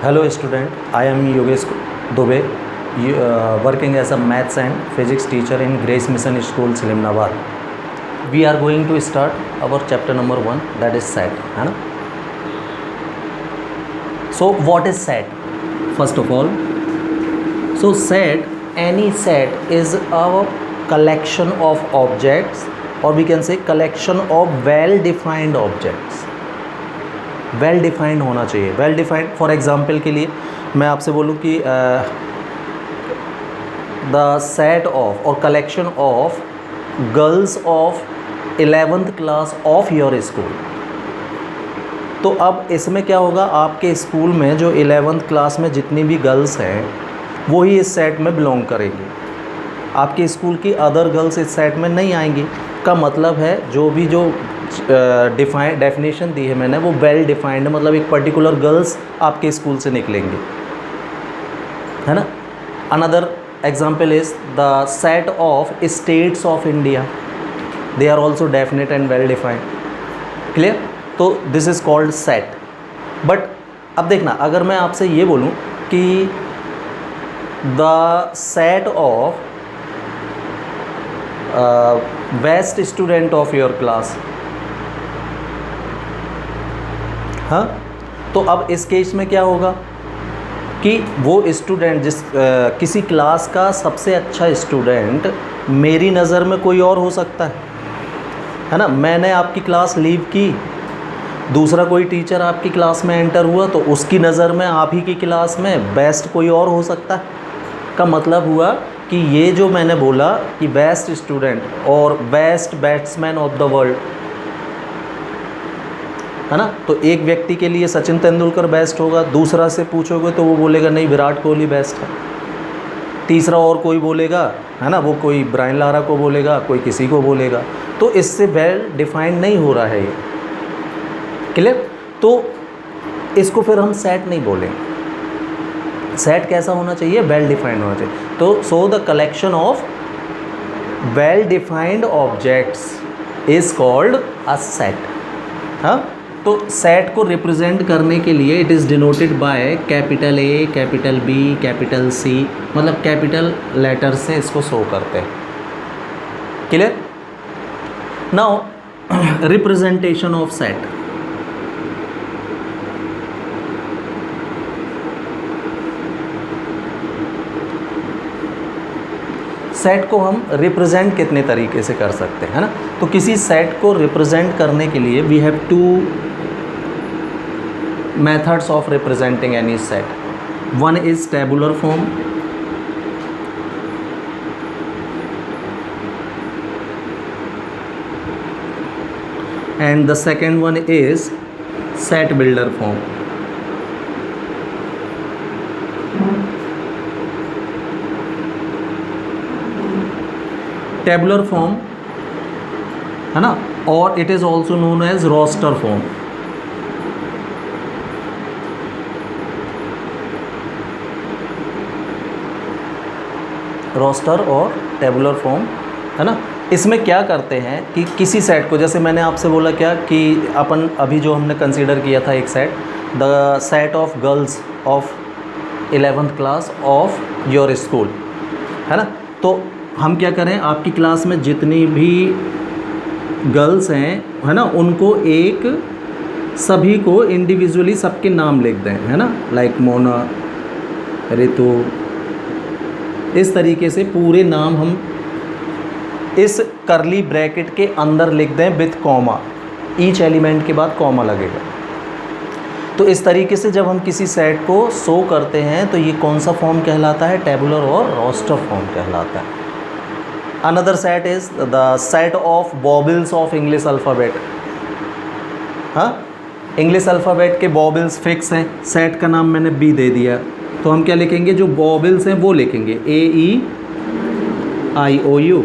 Hello student, I am Yogesh Dubey, working as a maths and physics teacher in Grace Mission School, Silimnabad. We are going to start our chapter number 1, that is set, है ना? So what is set? First of all, so set, any set is a collection of objects, or we can say collection of well-defined objects. Well defined होना चाहिए, well defined. For example के लिए मैं आपसे बोलूँ कि द सेट ऑफ और collection of girls of 11th class of your school. तो अब इसमें क्या होगा, आपके स्कूल में जो 11th क्लास में जितनी भी गर्ल्स हैं वो ही इस सेट में बिलोंग करेंगी. आपके स्कूल की अदर गर्ल्स इस सेट में नहीं आएंगी. का मतलब है जो डेफिनेशन दी है मैंने वो वेल डिफाइंड, मतलब एक पर्टिकुलर गर्ल्स आपके स्कूल से निकलेंगे, है ना. Another example is the set of states of India, they are also definite and well defined. Clear. तो this is called set. But अब देखना, अगर मैं आपसे ये बोलूँ कि the set of best student of your class, हाँ, तो अब इस केस में क्या होगा कि वो स्टूडेंट किसी क्लास का सबसे अच्छा स्टूडेंट मेरी नज़र में कोई और हो सकता है ना. मैंने आपकी क्लास लीव की, दूसरा कोई टीचर आपकी क्लास में एंटर हुआ तो उसकी नज़र में आप ही की क्लास में बेस्ट कोई और हो सकता है. का मतलब हुआ कि ये जो मैंने बोला कि बेस्ट स्टूडेंट और best batsman of the world, है ना, तो एक व्यक्ति के लिए सचिन तेंदुलकर बेस्ट होगा, दूसरा से पूछोगे तो वो बोलेगा नहीं विराट कोहली बेस्ट है, तीसरा और कोई बोलेगा, है ना, वो कोई ब्रायन लारा को बोलेगा, कोई किसी को बोलेगा. तो इससे वेल डिफाइंड नहीं हो रहा है ये. क्लियर. तो इसको फिर हम सेट नहीं बोलेंगे. सेट कैसा होना चाहिए, वेल डिफाइंड होना चाहिए. तो so the collection of well defined objects is called a set. हाँ, तो सेट को रिप्रेजेंट करने के लिए it is denoted by capital A, capital B, capital C, मतलब कैपिटल लेटर से इसको शो करते हैं. Clear. Now representation of set. Set को हम रिप्रेजेंट कितने तरीके से कर सकते हैं, है ना. तो किसी सेट को रिप्रेजेंट करने के लिए we have two methods of representing any set. One is tabular form, and the second one is set builder form. Tabular form, है ना, और it is also known as roster form. Roster और tabular form, है ना. इसमें क्या करते हैं कि किसी सेट को, जैसे मैंने आपसे बोला क्या कि अपन अभी जो हमने कंसीडर किया था एक set, the set of girls of 11th class of your school, है ना. तो हम क्या करें, आपकी क्लास में जितनी भी गर्ल्स हैं, है ना, उनको एक सभी को इंडिविजुअली सबके नाम लिख दें, है ना, लाइक मोना, रितु, इस तरीके से पूरे नाम हम इस करली ब्रैकेट के अंदर लिख दें विथ कॉमा. ईच एलिमेंट के बाद कॉमा लगेगा. तो इस तरीके से जब हम किसी सेट को शो करते हैं तो ये कौन सा फॉर्म कहलाता है, टेबुलर और रोस्टर फॉर्म कहलाता है. Another set is the set of vowels of English alphabet. हाँ, इंग्लिश अल्फ़ाबेट के बॉबल्स फिक्स हैं, सेट का नाम मैंने बी दे दिया, तो हम क्या लिखेंगे, जो बॉबल्स हैं वो लिखेंगे AEIOU.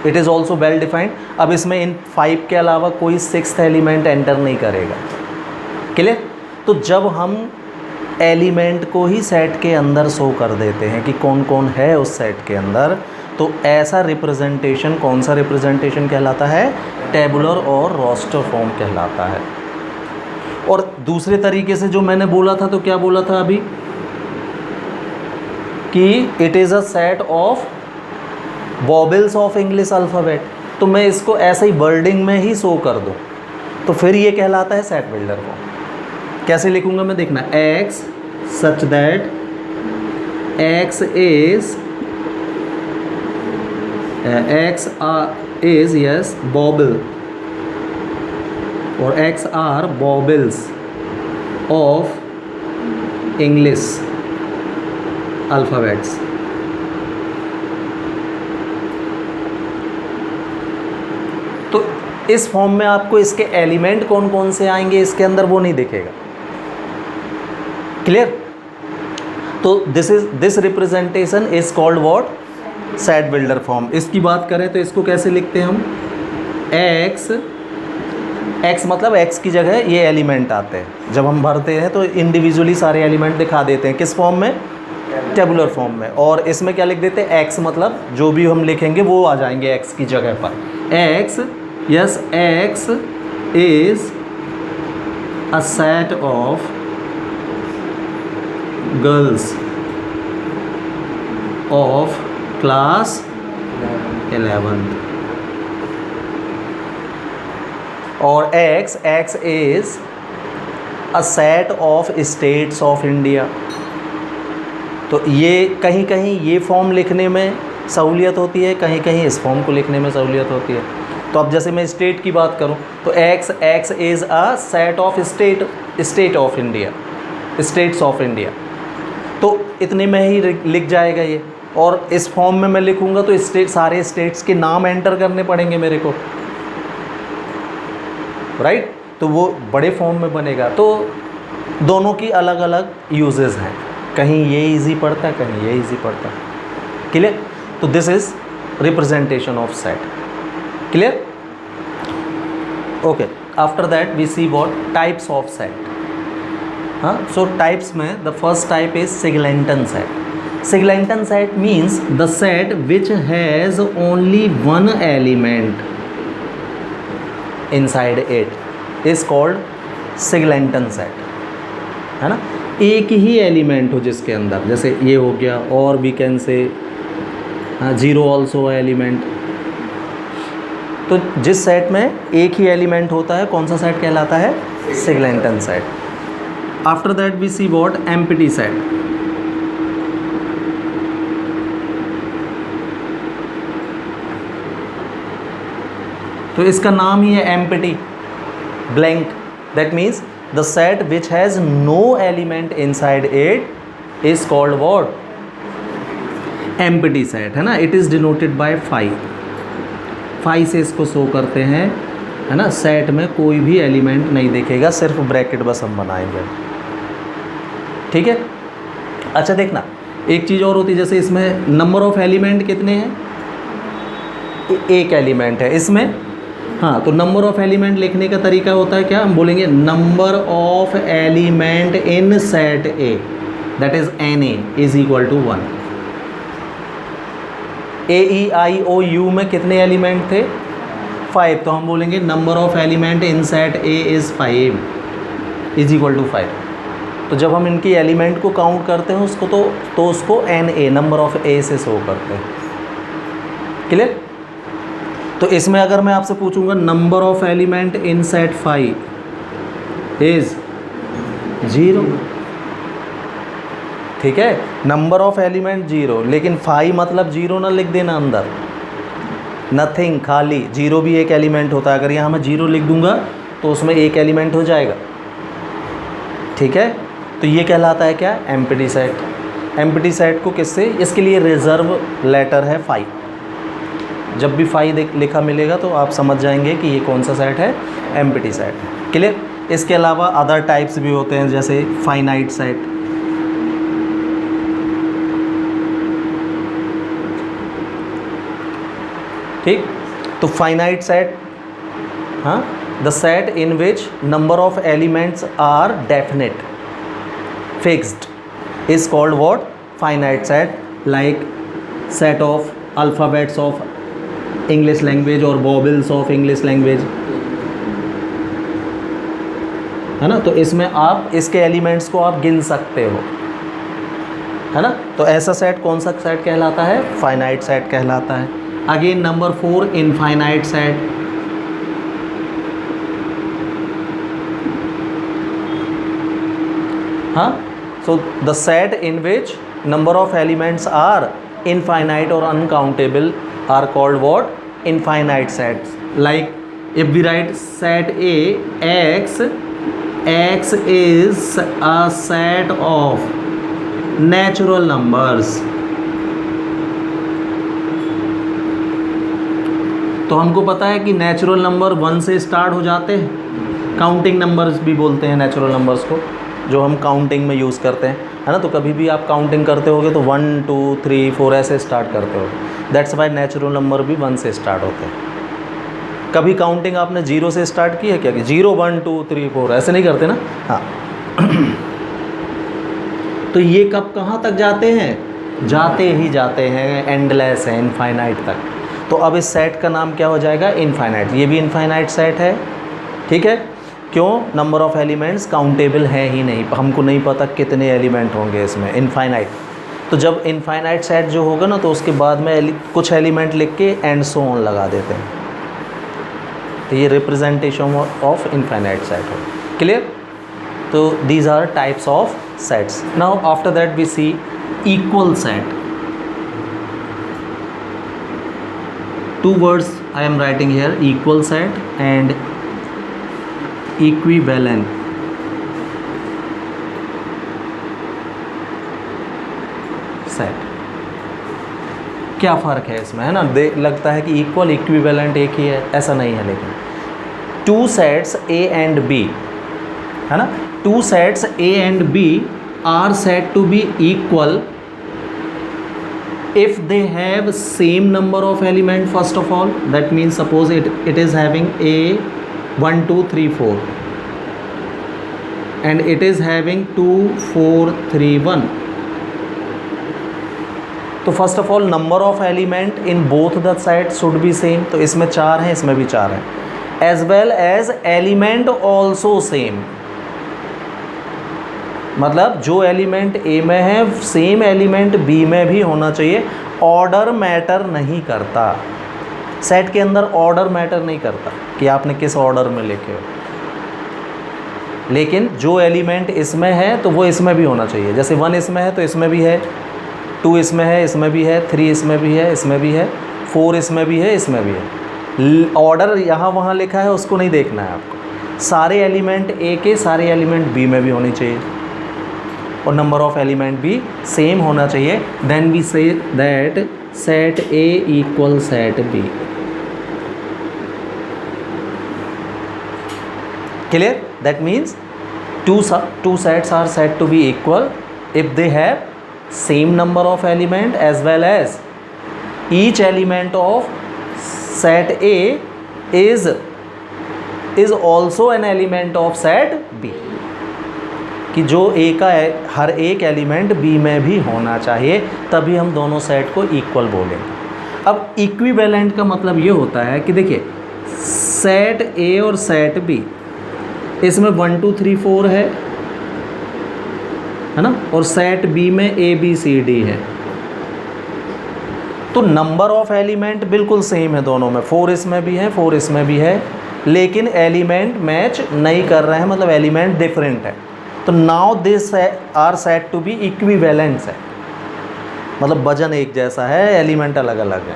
It is also well defined. अब इसमें इन 5 के अलावा कोई 6th एलिमेंट एंटर नहीं करेगा. क्लियर. तो जब हम एलिमेंट को ही सेट के अंदर शो कर देते हैं कि कौन कौन है उस सेट के अंदर, तो ऐसा रिप्रेजेंटेशन कौन सा रिप्रेजेंटेशन कहलाता है, टेबुलर और रोस्टर फॉर्म कहलाता है. और दूसरे तरीके से जो मैंने बोला था, तो क्या बोला था अभी, कि it is a set of वॉबल्स of English alphabet. तो मैं इसको ऐसे ही वर्डिंग में ही शो कर दूँ तो फिर ये कहलाता है सेट बिल्डर फॉर्म। कैसे लिखूँगा मैं, देखना, x such that x is yes vowel और x are vowels of English alphabets. तो इस फॉर्म में आपको इसके एलिमेंट कौन कौन से आएंगे इसके अंदर वो नहीं दिखेगा। क्लियर? तो this representation is called what, set builder form. इसकी बात करें तो इसको कैसे लिखते हैं हम, एक्स मतलब एक्स की जगह ये एलिमेंट आते हैं। जब हम भरते हैं तो इंडिविजुअली सारे एलिमेंट दिखा देते हैं, किस फॉर्म में, टेबुलर फॉर्म में। और इसमें क्या लिख देते हैं, एक्स मतलब जो भी हम लिखेंगे वो आ जाएंगे एक्स की जगह पर। X, yes, x is a set of girls of class 11th। और x is a set of states of India. तो ये कहीं कहीं ये फॉर्म लिखने में सहूलियत होती है, कहीं कहीं इस फॉर्म को लिखने में सहूलियत होती है। तो अब जैसे मैं स्टेट की बात करूं तो x is a set of state of India, states of India. तो इतने में ही लिख जाएगा ये। और इस फॉर्म में मैं लिखूंगा तो सारे स्टेट्स के नाम एंटर करने पड़ेंगे मेरे को, राइट? तो वो बड़े फॉर्म में बनेगा। तो दोनों की अलग अलग यूजेस हैं, कहीं ये इजी पड़ता है, कहीं ये इजी पड़ता है। क्लियर? तो this is representation of set. Clear? Okay, after that we see what types of set. हाँ, सो टाइप्स में the first type is singleton set. Singleton set means the set which has only one element inside it is called singleton set, है ना? एक ही element हो जिसके अंदर, जैसे ये हो गया, और we can say zero also element. तो जिस सेट में एक ही एलिमेंट होता है, कौन सा सेट कहलाता है, singleton set. After that we see what, empty set. तो इसका नाम ही है empty, blank. That means the set which has no element inside it is called what, empty set, है ना? It is denoted by phi से इसको show करते हैं, है ना? सेट में कोई भी एलिमेंट नहीं दिखेगा, सिर्फ ब्रैकेट बस हम बनाएंगे। ठीक है? अच्छा देखना, एक चीज़ और होती है, जैसे इसमें नंबर ऑफ एलिमेंट कितने हैं, एक एलिमेंट है इसमें। हाँ, तो नंबर ऑफ एलिमेंट लिखने का तरीका होता है क्या, हम बोलेंगे number of element in set A, that is n A is equal to 1। A E I O U में कितने एलिमेंट थे, 5, तो हम बोलेंगे number of element in set A is 5 is equal to 5। तो जब हम इनकी एलिमेंट को काउंट करते हैं उसको तो उसको एन ए, नंबर ऑफ ए से शो करते हैं। क्लियर? तो इसमें अगर मैं आपसे पूछूंगा number of element in set 5 is 0, ठीक है? नंबर ऑफ एलिमेंट 0, लेकिन 5 मतलब 0 ना लिख देना अंदर, नथिंग, खाली। 0 भी एक एलिमेंट होता है, अगर यहाँ मैं 0 लिख दूंगा तो उसमें एक एलिमेंट हो जाएगा। ठीक है? तो ये कहलाता है क्या, एम्प्टी सेट। एम्प्टी सेट को किससे, इसके लिए रिजर्व लेटर है 5। जब भी 5 लिखा मिलेगा तो आप समझ जाएंगे कि ये कौन सा सेट है, एम्प्टी सेट। क्लियर? इसके अलावा अदर टाइप्स भी होते हैं, जैसे फाइनाइट सेट। ठीक? तो फाइनाइट सेट, हाँ, the set in which number of elements are definite, fixed, is called what, finite set. Like set of alphabets of English language or vowels of English language। है ना। तो इसमें आप इसके elements को आप गिन सकते हो, है ना। तो ऐसा सेट कौन सा सेट कहलाता है? फाइनाइट सेट कहलाता है। Again number 4, infinite set. हाँ, so the set in which number of elements are infinite or uncountable are called what? Infinite sets. Like if we write set A, X is a set of natural numbers. तो हमको पता है कि natural number 1 से start हो जाते हैं, counting numbers भी बोलते हैं नेचुरल नंबर्स को, जो हम काउंटिंग में यूज़ करते हैं, है ना। तो कभी भी आप काउंटिंग करते होगे तो 1 2 3 4 ऐसे स्टार्ट करते हो। दैट्स वाई नेचुरल नंबर भी 1 से स्टार्ट होते हैं। कभी काउंटिंग आपने 0 से स्टार्ट की है क्या? कि 0 1 2 3 4 ऐसे नहीं करते ना। हाँ तो ये कब कहाँ तक जाते हैं? जाते ही जाते हैं, एंडलेस है, इनफाइनाइट तक। तो अब इस सेट का नाम क्या हो जाएगा? इनफाइनाइट। ये भी इनफाइनाइट सेट है, ठीक है। क्यों? नंबर ऑफ़ एलिमेंट्स काउंटेबल है ही नहीं, हमको नहीं पता कितने एलिमेंट होंगे इसमें, इनफाइनाइट। तो जब इनफाइनाइट सेट जो होगा ना, तो उसके बाद में कुछ एलिमेंट लिख के एंड सो ऑन लगा देते हैं। तो ये रिप्रेजेंटेशन ऑफ इनफाइनाइट सेट हो। क्लियर? तो these are types of sets. Now after that we see equal set. Two words I am writing here, equal set and equivalent set। क्या फ़र्क है इसमें, है ना। लगता है कि इक्वल इक्विवेलेंट एक ही है, ऐसा नहीं है। लेकिन two sets A and B, है ना, two sets A and B are said to be equal if they have same number of element. First of all, that means suppose it is having a 1 2 3 4 and it is having 2 4 3 1. तो first of all number of element in both the set should be same. तो इसमें 4 हैं, इसमें भी 4 हैं। As well as element also same, मतलब जो element A में है सेम एलिमेंट B में भी होना चाहिए। ऑर्डर मैटर नहीं करता, सेट के अंदर ऑर्डर मैटर नहीं करता कि आपने किस ऑर्डर में लिखे हो। लेकिन जो एलिमेंट इसमें है तो वो इसमें भी होना चाहिए। जैसे 1 इसमें है तो इसमें भी है, 2 इसमें है, इसमें भी है, 3 इसमें भी है, इसमें भी है, 4 इसमें भी है, इसमें भी है। ऑर्डर यहाँ वहाँ लिखा है उसको नहीं देखना है आपको। सारे एलिमेंट A के सारे एलिमेंट B में भी होनी चाहिए और नंबर ऑफ एलिमेंट भी सेम होना चाहिए। Then we say that set A equal set B। Clear? That means two sets are said to be equal if they have same number of element as well as each element of set A is also an element of set B। कि जो A का है हर एक element B में भी होना चाहिए, तभी हम दोनों सेट को इक्वल बोलेंगे। अब इक्विवेलेंट का मतलब ये होता है कि देखिए सेट A और सेट B, इसमें 1 2 3 4 है ना, और सेट B में A B C D है। तो नंबर ऑफ एलिमेंट बिल्कुल सेम है दोनों में, 4 इसमें भी है, 4 इसमें भी है, लेकिन एलिमेंट मैच नहीं कर रहे हैं, मतलब एलिमेंट डिफरेंट है। तो now this are set to be equivalent set, मतलब वजन एक जैसा है, एलिमेंट अलग अलग है।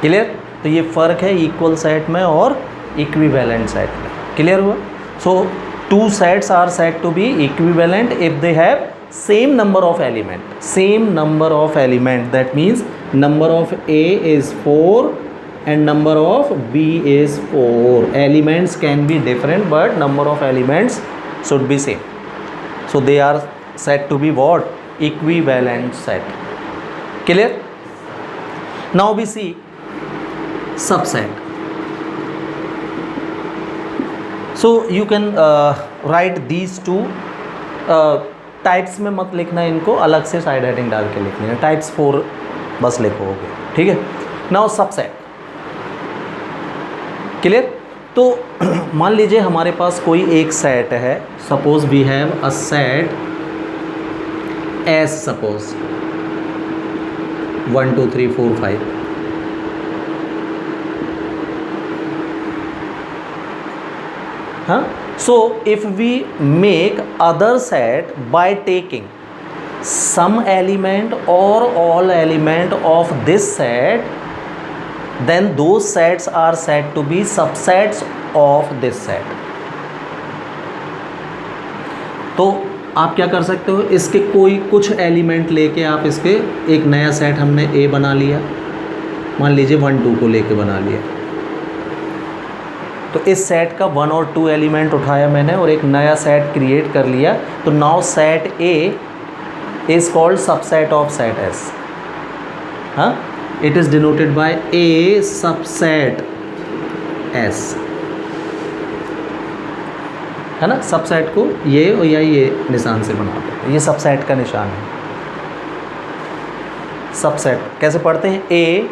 क्लियर? तो ये फ़र्क है इक्वल सेट में और इक्विवेलेंट सेट में। क्लियर हुआ? So two sets are set to be equivalent if they have same number of element, same number of element, that means number of A is 4 and number of B is 4. Elements can be different but number of elements should be same, so they are said to be what? Equivalent set. Clear? Now we see subset. So you can write these two types में मत लिखना, इनको अलग से side heading डाल के लिखनी है। टाइप्स 4 बस लिखोगे, ठीक है। Now subset. क्लियर? तो मान लीजिए हमारे पास कोई एक सेट है, suppose we have a set S, suppose 1 2 3 4 5, हाँ. So if we make other set by taking some element or all element of this set, then those sets are said to be subsets of this set. तो आप क्या कर सकते हो, इसके कोई कुछ एलिमेंट लेके आप इसके एक नया सेट, हमने ए बना लिया, मान लीजिए 1 2 को लेके बना लिया, तो इस सेट का 1 और 2 एलिमेंट उठाया मैंने और एक नया सेट क्रिएट कर लिया. तो now set A is called subset of set S. हाँ, it is denoted by A subset S, है ना. सबसेट को ये और या ये निशान से बनाते हैं, ये सबसेट का निशान है. सबसेट कैसे पढ़ते हैं, ए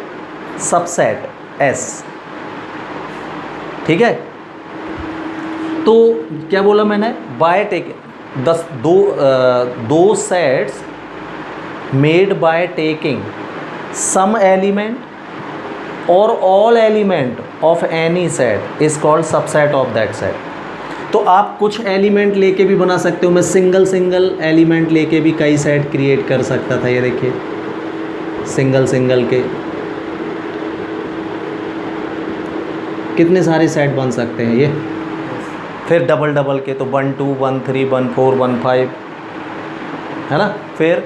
सबसेट एस. ठीक है. तो क्या बोला मैंने, बाय टेकिंग दो sets made by taking some element और all element of any set is called subset of that set. तो आप कुछ एलिमेंट लेके भी बना सकते हो. मैं सिंगल एलिमेंट लेके भी कई सेट क्रिएट कर सकता था. ये देखिए सिंगल के कितने सारे सेट बन सकते हैं ये. फिर डबल के तो 1 2 1 3 1 4 1 5, है ना. फिर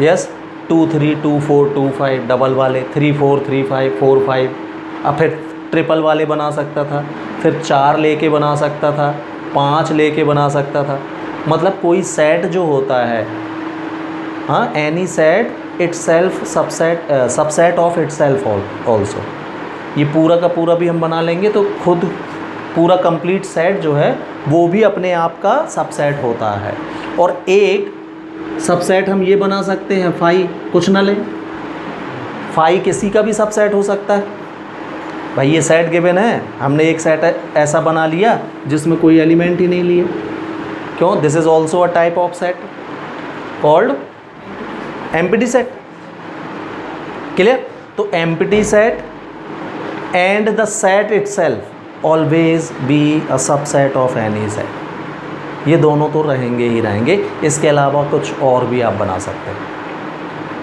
यस 2 3 2 4 2 5 डबल वाले, 3 4 3 5 4 5. अब फिर ट्रिपल वाले बना सकता था, फिर 4 लेके बना सकता था, 5 लेके बना सकता था. मतलब कोई सेट जो होता है, हाँ, any set it self subset of it self also. ये पूरा का पूरा भी हम बना लेंगे तो खुद पूरा कंप्लीट सेट जो है वो भी अपने आप का सबसेट होता है. और एक सबसेट हम ये बना सकते हैं, फाई कुछ ना लें, फाई किसी का भी सबसेट हो सकता है. भाई ये सेट गिवन है, हमने एक सेट ऐसा बना लिया जिसमें कोई एलिमेंट ही नहीं लिए. क्यों, this is also a type of set called empty set. Clear. तो empty set and the set itself always be a subset of any set. ये दोनों तो रहेंगे ही रहेंगे, इसके अलावा कुछ और भी आप बना सकते हैं.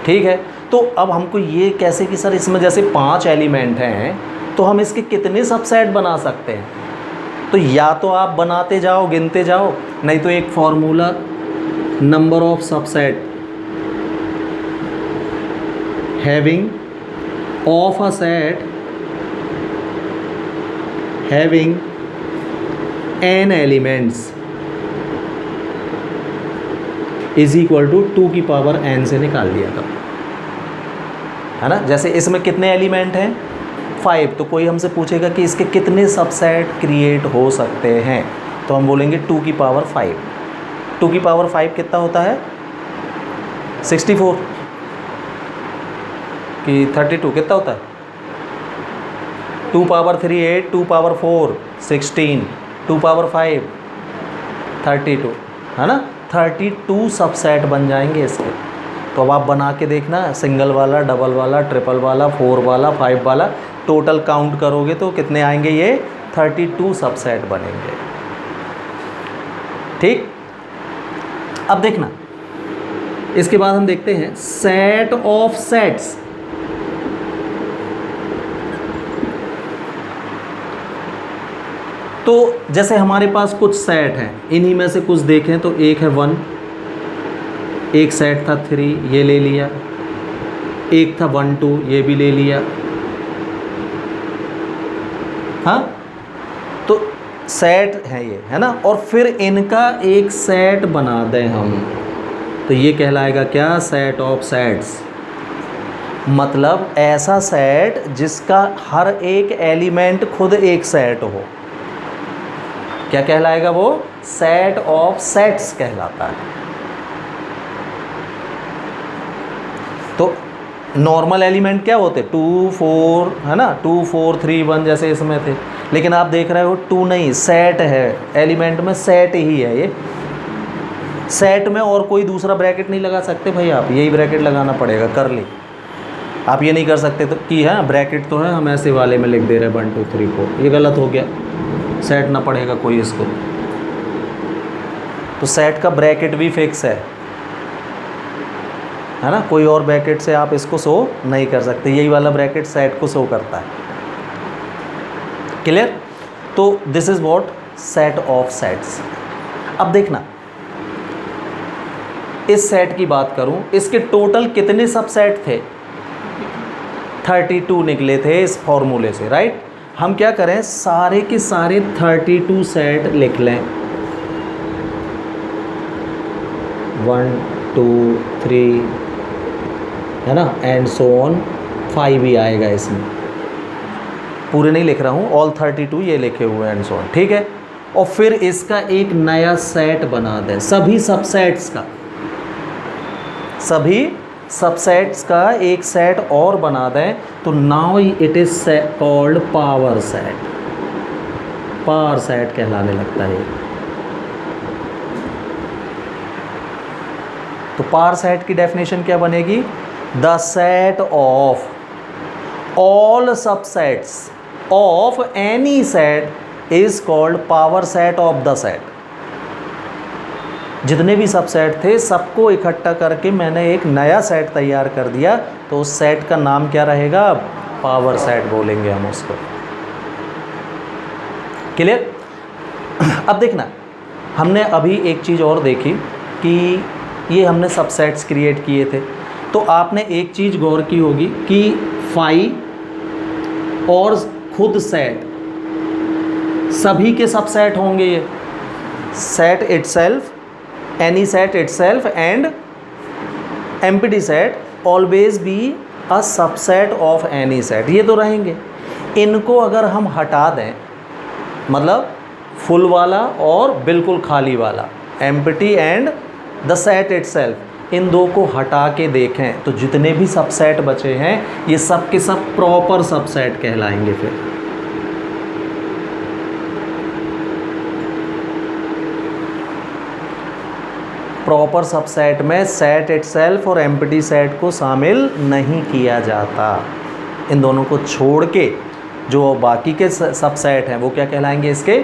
ठीक है. तो अब हमको ये कैसे कि सर इसमें जैसे 5 एलिमेंट हैं तो हम इसके कितने सबसेट बना सकते हैं. तो या तो आप बनाते जाओ, गिनते जाओ, नहीं तो एक formula, number of subset having of a set having n elements is equal to 2 की पावर n से निकाल दिया था, है ना. जैसे इसमें कितने एलिमेंट हैं, 5. तो कोई हमसे पूछेगा कि इसके कितने सबसेट क्रिएट हो सकते हैं, तो हम बोलेंगे 2 की पावर 5. 2 की पावर 5 कितना होता है, 64 कि 32 कितना होता है. 2 पावर 3 8, 2 पावर 4 16, 2 पावर 5 32, है ना. 32 सबसेट बन जाएंगे इसके. तो अब आप बना के देखना, सिंगल वाला, डबल वाला, ट्रिपल वाला, 4 वाला, 5 वाला, टोटल काउंट करोगे तो कितने आएंगे, ये 32 सबसेट बनेंगे. ठीक. अब देखना, इसके बाद हम देखते हैं सेट ऑफ सेट्स. तो जैसे हमारे पास कुछ सेट हैं, इन्हीं में से कुछ देखें तो एक है 1, एक सेट था 3, ये ले लिया, एक था 1 2, ये भी ले लिया. हाँ, तो सेट है ये, है ना. और फिर इनका एक सेट बना दें हम, तो ये कहलाएगा क्या, सेट ऑफ सेट्स. मतलब ऐसा सेट जिसका हर एक एलिमेंट खुद एक सेट हो. क्या कहलाएगा वो, सेट ऑफ सेट्स कहलाता है. तो नॉर्मल एलिमेंट क्या होते, 2 4, है ना, 2 4 3 1 जैसे इसमें थे. लेकिन आप देख रहे हो 2 नहीं, सेट है, एलिमेंट में सेट ही है ये। सेट में और कोई दूसरा ब्रैकेट नहीं लगा सकते भाई, आप यही ब्रैकेट लगाना पड़ेगा, कर ली। आप ये नहीं कर सकते तो कि है ब्रैकेट तो है, हम ऐसे वाले में लिख दे रहे हैं 1 2 3 4, ये गलत हो गया, सेट ना पड़ेगा कोई इसको। तो सेट का ब्रैकेट भी फिक्स है ना, कोई और ब्रैकेट से आप इसको शो नहीं कर सकते, यही वाला ब्रैकेट सेट को शो करता है। क्लियर? तो this is what set of sets. अब देखना, इस सेट की बात करूं, इसके टोटल कितने सबसेट थे? 32 निकले थे इस फॉर्मूले से, राइट। हम क्या करें, सारे के सारे 32 सेट लिख लें, 1 2 3 है ना, एंड सो ऑन, 5 भी आएगा इसमें, पूरे नहीं लिख रहा हूँ, ऑल 32 ये लिखे हुए एंड सो ऑन, ठीक है। और फिर इसका एक नया सेट बना दें, सभी सबसेट्स का, सभी सबसेट्स का एक सेट और बना दें, तो now it is called power set. Power set कहलाने लगता है। तो पावर सेट की डेफिनेशन क्या बनेगी? The set of all subsets of any set is called power set of the set. जितने भी सबसेट थे सबको इकट्ठा करके मैंने एक नया सेट तैयार कर दिया, तो उस सेट का नाम क्या रहेगा? पावर सेट बोलेंगे हम उसको। क्लियर? अब देखना, हमने अभी एक चीज़ और देखी कि ये हमने सबसेट्स क्रिएट किए थे, तो आपने एक चीज़ गौर की होगी कि फाई और खुद सेट सभी के सबसेट होंगे। ये set itself, any set itself and empty set always be a subset of any set, ये तो रहेंगे। इनको अगर हम हटा दें, मतलब फुल वाला और बिल्कुल खाली वाला, empty and the set itself, इन दो को हटा के देखें तो जितने भी सबसेट बचे हैं ये सब के सब प्रॉपर सबसेट कहलाएंगे। फिर प्रॉपर सबसेट में सेट इटसेल्फ और एम्प्टी सेट को शामिल नहीं किया जाता। इन दोनों को छोड़ के जो बाकी के सबसेट हैं वो क्या कहलाएंगे? इसके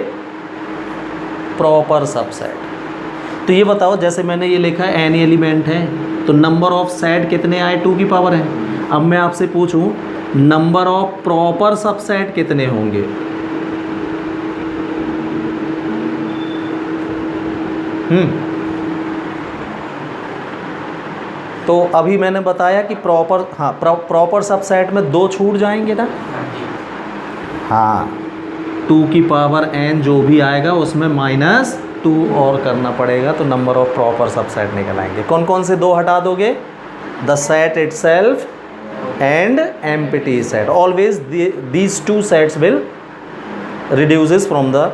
प्रॉपर सबसेट। तो ये बताओ, जैसे मैंने ये लिखा है एनी एलिमेंट है, तो नंबर ऑफ सेट कितने आए? 2 की पावर है। अब मैं आपसे पूछूं नंबर ऑफ प्रॉपर सबसेट कितने होंगे? तो अभी मैंने बताया कि प्रॉपर, हाँ प्रॉपर सबसेट में 2 छूट जाएंगे ना। हाँ, 2 की पावर n जो भी आएगा उसमें -2 और करना पड़ेगा, तो नंबर ऑफ प्रॉपर सबसेट निकल आएंगे। कौन कौन से 2 हटा दोगे? The set itself and empty set. Always these 2 sets will reduces from the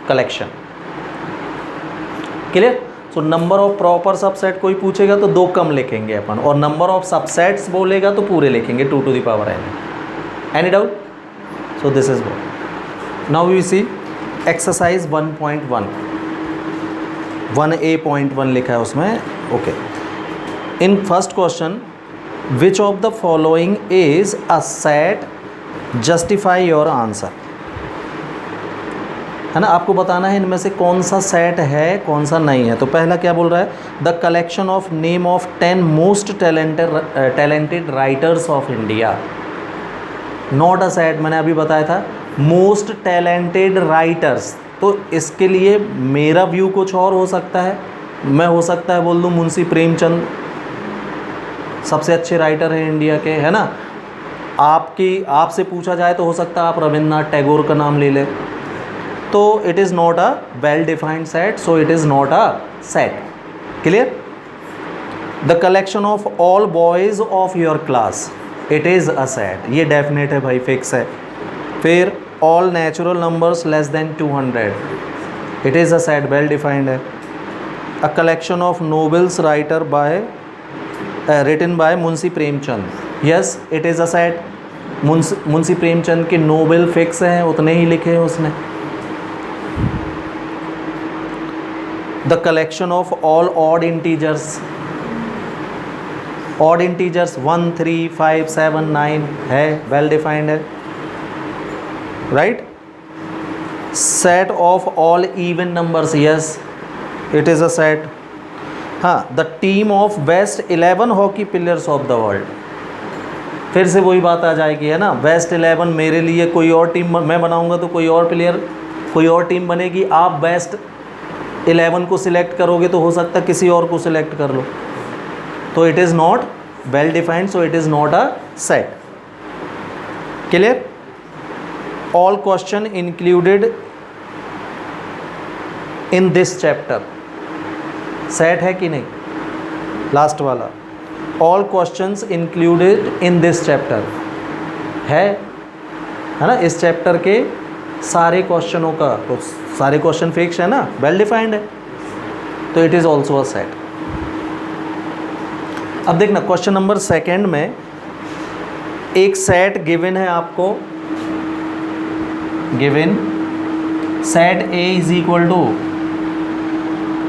collection. Clear? तो नंबर ऑफ प्रॉपर सबसेट कोई पूछेगा तो 2 कम लिखेंगे अपन, और नंबर ऑफ सबसेट्स बोलेगा तो पूरे लिखेंगे 2 to the power n। Any doubt? So this is what now we see exercise 1.1, 1A.1 लिखा है उसमें। Okay, in first question, which of the following is a set? Justify your answer, है ना। आपको बताना है इनमें से कौन सा सेट है कौन सा नहीं है। तो पहला क्या बोल रहा है? The collection of name of 10 most talented writers of India. Not a set, मैंने अभी बताया था मोस्ट टैलेंटेड राइटर्स। तो इसके लिए मेरा व्यू कुछ और हो सकता है। मैं हो सकता है बोल दूँ मुंशी प्रेमचंद सबसे अच्छे राइटर हैं इंडिया के, है ना। आपसे पूछा जाए तो हो सकता है आप रविन्द्रनाथ टैगोर का नाम ले लें। तो it is not a well defined set, so it is not a set. Clear? The collection of all boys of your class, it is a set. ये डेफिनेट है भाई, फिक्स है। फिर all natural numbers less than 200, it is a set, well defined है। A collection of novels written by Munshi Premchand, yes it is a set. Munshi Premchand के नोबेल fix हैं, उतने ही लिखे हैं उसने। The collection of all odd integers, odd integers 1, 3, 5, 7, 9 है, well defined है, right. Set of all even numbers, yes it is a set. हाँ, the team of best 11 hockey players of the world, फिर से वही बात आ जाएगी, है ना। बेस्ट 11 मेरे लिए कोई और टीम मैं बनाऊंगा तो कोई और प्लेयर, कोई और टीम बनेगी। आप बेस्ट 11 को सिलेक्ट करोगे तो हो सकता है किसी और को सिलेक्ट कर लो, तो it is not well defined, so it is not a set. Clear. All question included in this chapter, set है कि नहीं, लास्ट वाला। All questions included in this chapter है ना, इस चैप्टर के सारे क्वेश्चनों का, तो सारे क्वेश्चन फिक्स है ना, वेल डिफाइंड है, तो it is also a set. अब देखना क्वेश्चन नंबर 2 में एक सेट गिवन है आपको, given set A is equal to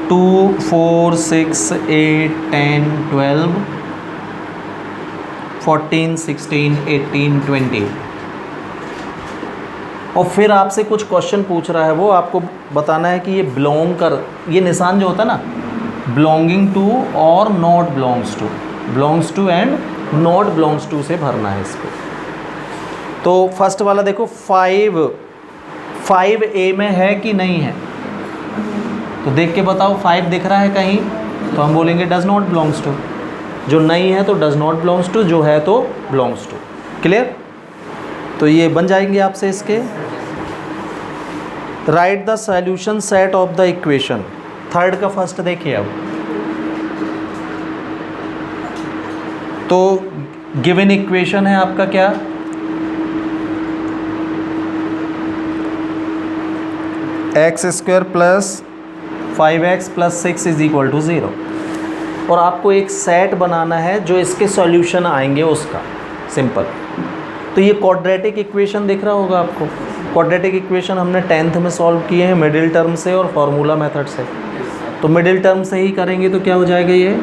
2, 4, 6, 8, 10, 12, 14, 16, 18, 20, और फिर आपसे कुछ क्वेश्चन पूछ रहा है, वो आपको बताना है कि ये बिलोंग कर, ये निशान जो होता है ना, बिलोंगिंग टू और not belongs to, belongs to and not belongs to से भरना है इसको। तो फर्स्ट वाला देखो 5 A में है कि नहीं है, तो देख के बताओ 5 दिख रहा है कहीं, तो हम बोलेंगे डज नॉट बिलोंग्स टू, जो नहीं है तो डज नॉट बिलोंग्स टू, जो है तो बिलोंग्स टू। क्लियर। तो ये बन जाएंगे आपसे इसके। Write the solution set of the equation, third का फर्स्ट देखिए। अब तो गिवन इक्वेशन है आपका क्या, x² plus 5x plus 6 is equal to 0, और आपको एक सेट बनाना है जो इसके सॉल्यूशन आएंगे उसका, सिंपल। तो ये क्वाड्रेटिक इक्वेशन दिख रहा होगा आपको, क्वाड्रेटिक इक्वेशन हमने 10th में सॉल्व किए हैं मिडिल टर्म से और फार्मूला मेथड से। तो मिडिल टर्म से ही करेंगे तो क्या हो जाएगा, ये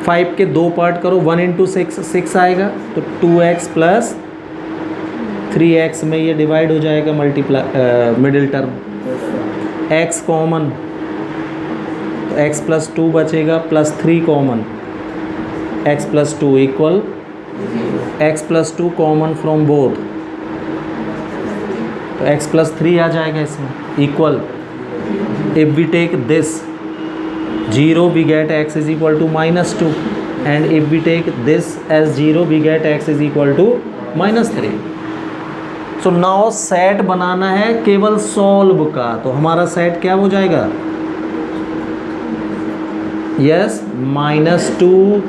5 के 2 पार्ट करो, 1 इंटू 6 आएगा, तो 2x प्लस 3x में ये डिवाइड हो जाएगा, multiply middle term, x common, तो x प्लस 2 बचेगा, plus 3 common, x plus 2 equal x plus 2 common from both, तो x प्लस 3 आ जाएगा इसमें, equal if we take this 0 we get x is equal to -2, and if we take this as 0 we get x is equal to -3। So now set बनाना है केवल solve का, तो हमारा सेट क्या हो जाएगा, यस -2,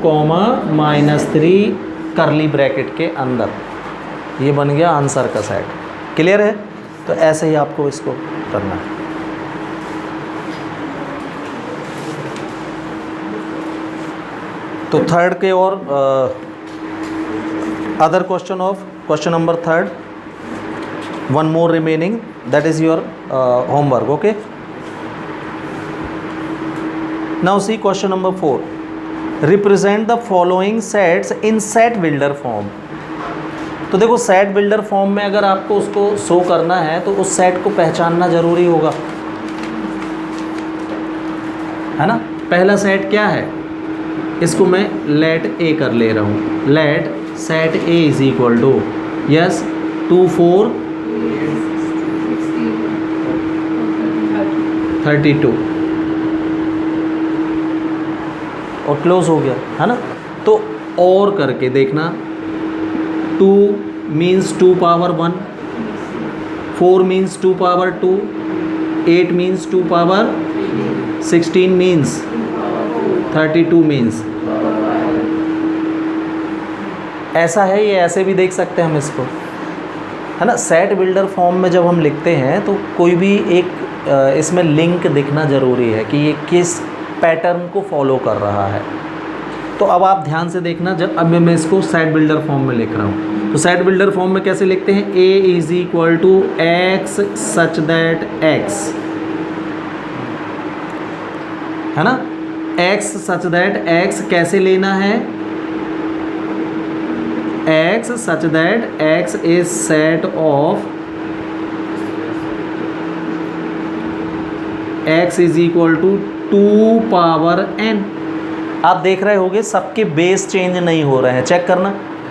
-3 करली ब्रैकेट के अंदर, ये बन गया आंसर का सेट। क्लियर है। तो ऐसे ही आपको इसको करना है। तो थर्ड के और other question of question number 3, one more remaining, that is your homework, okay। now see question number 4, represent the following sets in set builder form। तो देखो सेट बिल्डर फॉर्म में अगर आपको उसको शो करना है तो उस सेट को पहचानना ज़रूरी होगा, है ना। पहला सेट क्या है, इसको मैं लेट ए कर ले रहा हूँ, let set A is equal to, yes 2, 4, 32 और क्लोज हो गया, है ना। तो और करके देखना, 2 means 2 power 1, 4 means 2 power 2, 8 means 2 power 16 means 32 means, ऐसा है। ये ऐसे भी देख सकते हैं हम इसको, है ना। सेट बिल्डर फॉर्म में जब हम लिखते हैं तो कोई भी एक इसमें लिंक दिखना ज़रूरी है कि ये किस पैटर्न को फॉलो कर रहा है। तो अब आप ध्यान से देखना, जब अब मैं इसको सेट बिल्डर फॉर्म में लिख रहा हूँ, तो सेट बिल्डर फॉर्म में कैसे लिखते हैं, a is equal to x such that x, है ना, x सच दैट x कैसे लेना है, x such that x is set of x is equal to 2 power n। आप देख रहे होगे सबके बेस चेंज नहीं हो रहे हैं, चेक करना,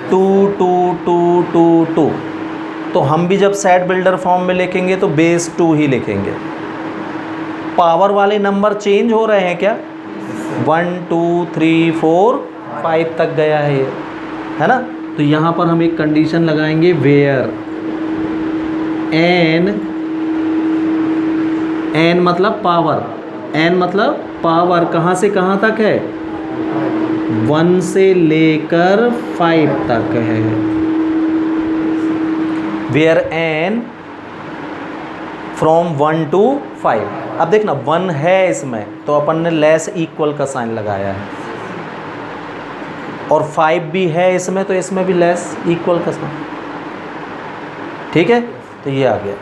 2 2 2 2 2। तो हम भी जब सेट बिल्डर फॉर्म में लिखेंगे तो बेस 2 ही लिखेंगे। पावर वाले नंबर चेंज हो रहे हैं क्या, 1 2 3 4 5 तक गया है ये, है ना। तो यहाँ पर हम एक कंडीशन लगाएंगे, वेयर n मतलब पावर, n मतलब पावर कहाँ से कहाँ तक है, 1 से लेकर 5 तक है, वेयर n फ्रॉम 1 to 5। अब देखना 1 है इसमें तो अपन ने लेस इक्वल का साइन लगाया है, और 5 भी है इसमें तो इसमें भी लेस इक्वल का साइन, ठीक है। तो ये आ गया,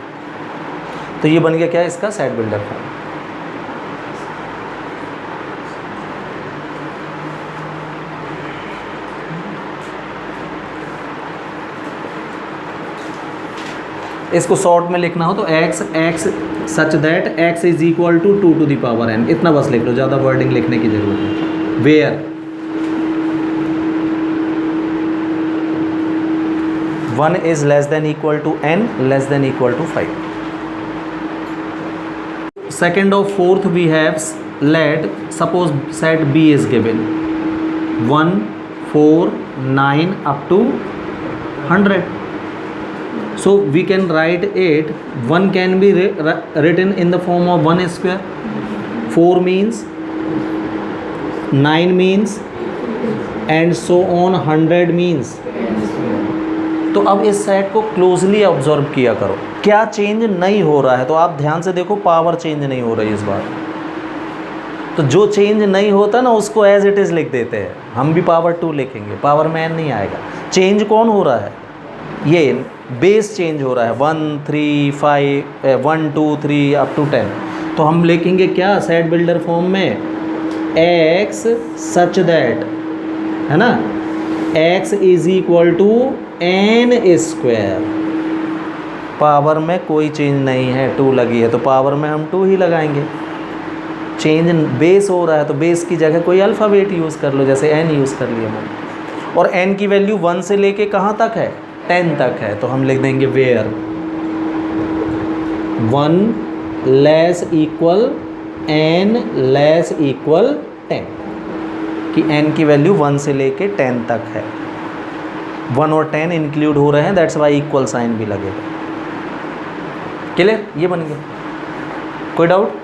तो ये बन गया क्या, इसका सेट बिल्डर फॉर्म। इसको शॉर्ट में लिखना हो तो x such that x is equal to 2 to the power n, इतना बस लिख लो, ज़्यादा वर्डिंग लिखने की जरूरत नहीं। Where 1 is less than equal to n less than equal to 5। Second और fourth we have, let suppose set b is given 1 4 9 up to 100। So we can write it, 1 can be written in the form of 1 square, 4 means, 9 means, and so on 100 means। तो अब इस set को closely observe किया करो, क्या change नहीं हो रहा है। तो आप ध्यान से देखो, पावर चेंज नहीं हो रही इस बार, तो जो चेंज नहीं होता ना उसको एज इट इज़ लिख देते हैं, हम भी पावर 2 लिखेंगे, पावर में n नहीं आएगा। चेंज कौन हो रहा है, ये बेस चेंज हो रहा है, 1 3 5 1 2 3 अप टू 10। तो हम लिखेंगे क्या सेट बिल्डर फॉर्म में, x सच दैट, है ना, x is equal to n square. पावर में कोई चेंज नहीं है, 2 लगी है तो पावर में हम 2 ही लगाएंगे। चेंज बेस हो रहा है तो बेस की जगह कोई अल्फ़ाबेट यूज़ कर लो, जैसे n यूज़ कर लिया मैंने, और n की वैल्यू 1 से लेके कहाँ तक है, 10 तक है, तो हम लिख देंगे where 1 less equal n less equal 10, कि n की वैल्यू 1 से लेके 10 तक है, 1 और 10 इंक्लूड हो रहे हैं, दैट्स वाई इक्वल साइन भी लगेगा। क्लियर, ये बन गया, कोई डाउट।